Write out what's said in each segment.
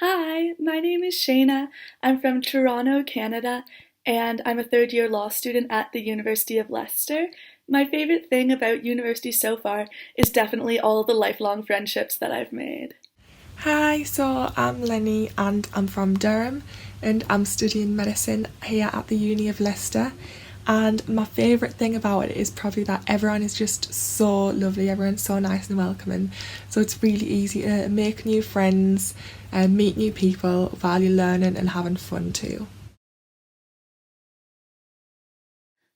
Hi, my name is Shayna. I'm from Toronto, Canada, and I'm a third year law student at the University of Leicester. My favorite thing about university so far is definitely all the lifelong friendships that I've made. Hi, so I'm Lenny and I'm from Durham and I'm studying medicine here at the Uni of Leicester. And my favourite thing about it is probably that everyone is just so lovely, everyone's so nice and welcoming. So it's really easy to make new friends and meet new people while you're learning and having fun too.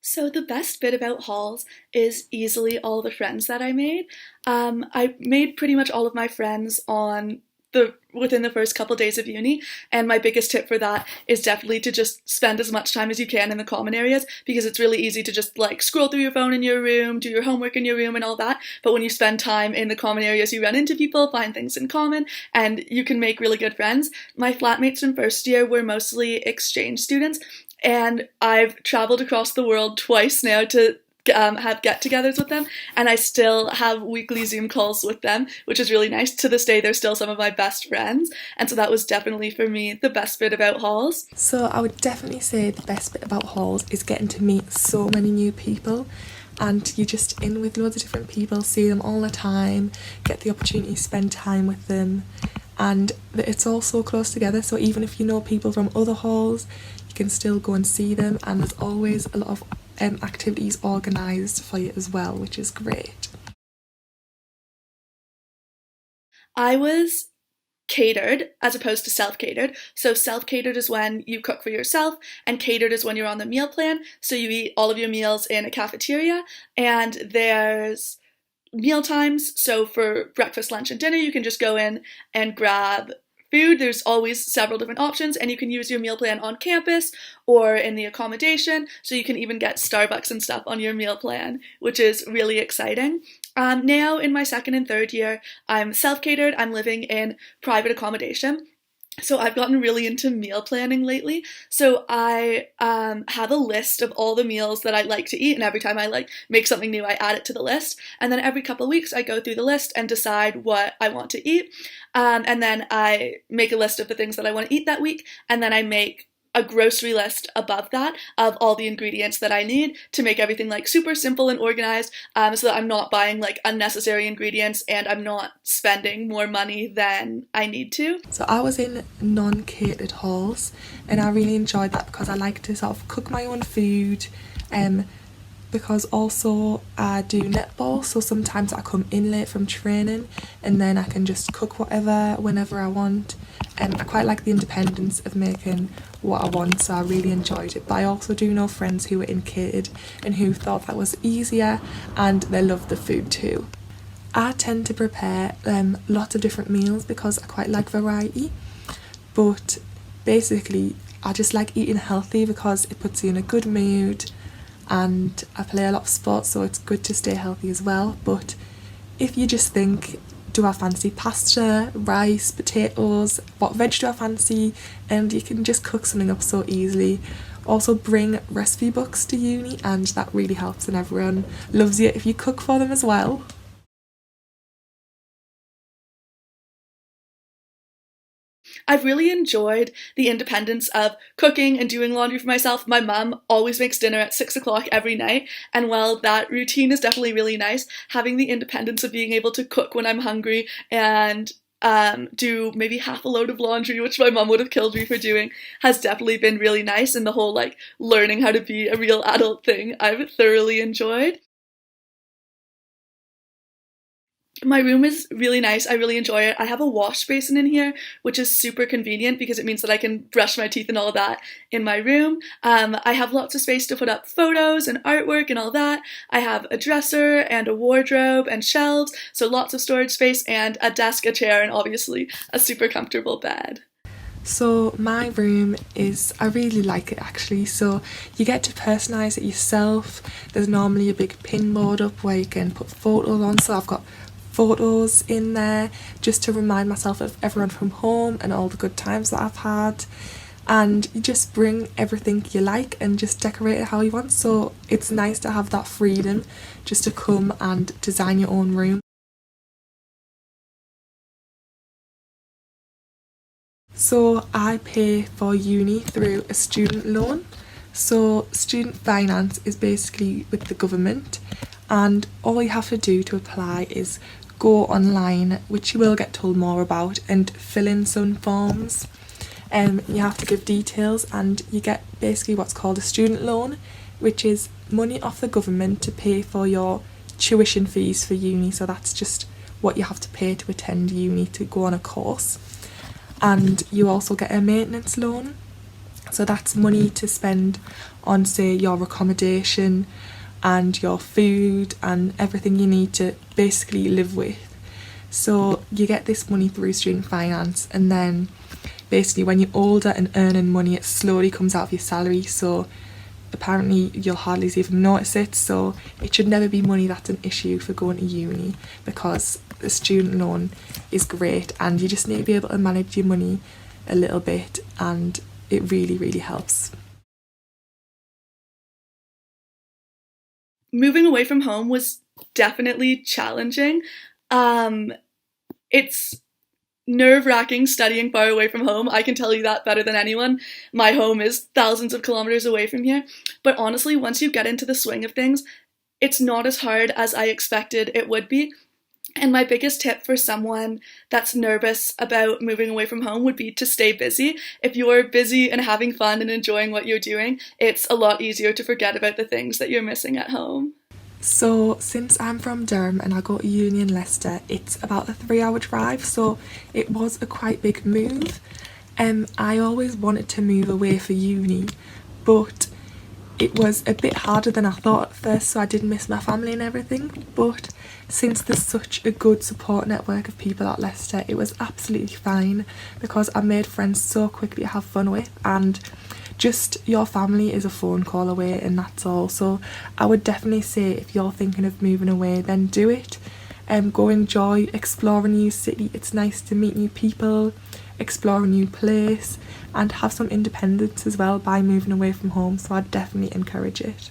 So the best bit about halls is easily all the friends that I made. I made pretty much all of my friends on the within the first couple days of uni, and my biggest tip for that is definitely to just spend as much time as you can in the common areas because it's really easy to just like scroll through your phone in your room, do your homework in your room and all that. But when you spend time in the common areas, you run into people, find things in common, and you can make really good friends. My flatmates from first year were mostly exchange students, and I've traveled across the world twice now to have get-togethers with them, and I still have weekly Zoom calls with them, which is really nice. To this day, they're still some of my best friends, and so that was definitely for me the best bit about halls. So I would definitely say the best bit about halls is getting to meet so many new people and you're just in with loads of different people, see them all the time, get the opportunity to spend time with them, and it's all so close together, so even if you know people from other halls you can still go and see them, and there's always a lot of activities organised for you as well, which is great. I was catered as opposed to self-catered. So self-catered is when you cook for yourself, and catered is when you're on the meal plan. So you eat all of your meals in a cafeteria, and there's meal times. So for breakfast, lunch, and dinner, you can just go in and grab food. There's always several different options, and you can use your meal plan on campus or in the accommodation. So you can even get Starbucks and stuff on your meal plan, which is really exciting. Now in my second and third year, I'm self-catered. I'm living in private accommodation. So I've gotten really into meal planning lately. So I have a list of all the meals that I like to eat, and every time I like make something new, I add it to the list. And then every couple of weeks, I go through the list and decide what I want to eat. And then I make a list of the things that I want to eat that week, and then I make a grocery list above that of all the ingredients that I need to make everything like super simple and organized, so that I'm not buying like unnecessary ingredients and I'm not spending more money than I need to. So I was in non-catered halls and I really enjoyed that because I like to sort of cook my own food, um, because also I do netball, so sometimes I come in late from training and then I can just cook whatever whenever I want. I quite like the independence of making what I want, so I really enjoyed it. But I also do know friends who were in catered and who thought that was easier, and they love the food too. I tend to prepare lots of different meals because I quite like variety, but basically I just like eating healthy because it puts you in a good mood, and I play a lot of sports, so it's good to stay healthy as well. But if you just think, do I fancy pasta, rice, potatoes, what veg do I fancy, and you can just cook something up so easily. Also bring recipe books to uni, and that really helps, and everyone loves you if you cook for them as well. I've really enjoyed the independence of cooking and doing laundry for myself. My mum always makes dinner at 6 o'clock every night, and while that routine is definitely really nice, having the independence of being able to cook when I'm hungry and do maybe half a load of laundry, which my mum would have killed me for doing, has definitely been really nice. And the whole like learning how to be a real adult thing, I've thoroughly enjoyed. My room is really nice. I really enjoy it. I have a wash basin in here, which is super convenient because it means that I can brush my teeth and all that in my room. I have lots of space to put up photos and artwork and all that. I have a dresser and a wardrobe and shelves, so lots of storage space, and a desk, a chair, and obviously a super comfortable bed. So my room is, I really like it actually, so you get to personalise it yourself. There's normally a big pin board up where you can put photos on, so I've got photos in there just to remind myself of everyone from home and all the good times that I've had. And you just bring everything you like and just decorate it how you want, so it's nice to have that freedom just to come and design your own room. So I pay for uni through a student loan. So student finance is basically with the government, and all you have to do to apply is go online, which you will get told more about, and fill in some forms. You have to give details, and you get basically what's called a student loan, which is money off the government to pay for your tuition fees for uni. So that's just what you have to pay to attend uni, to go on a course. And you also get a maintenance loan, so that's money to spend on, say, your accommodation and your food and everything you need to basically live with. So you get this money through student finance, and then basically when you're older and earning money, it slowly comes out of your salary, so apparently you'll hardly even notice it. So it should never be money that's an issue for going to uni, because the student loan is great and you just need to be able to manage your money a little bit, and it really, really helps. Moving away from home was definitely challenging. It's nerve-wracking studying far away from home. I can tell you that better than anyone. My home is thousands of kilometers away from here. But honestly, once you get into the swing of things, it's not as hard as I expected it would be. And my biggest tip for someone that's nervous about moving away from home would be to stay busy. If you're busy and having fun and enjoying what you're doing, it's a lot easier to forget about the things that you're missing at home. So since I'm from Durham and I go to uni in Leicester, it's about a 3-hour drive, so it was a quite big move. I always wanted to move away for uni, but it was a bit harder than I thought at first, so I did miss my family and everything. But since there's such a good support network of people at Leicester, it was absolutely fine, because I made friends so quickly to have fun with, and just your family is a phone call away, and that's all. So I would definitely say, if you're thinking of moving away, then do it. Go enjoy, explore a new city. It's nice to meet new people, explore a new place, and have some independence as well by moving away from home. So I'd definitely encourage it.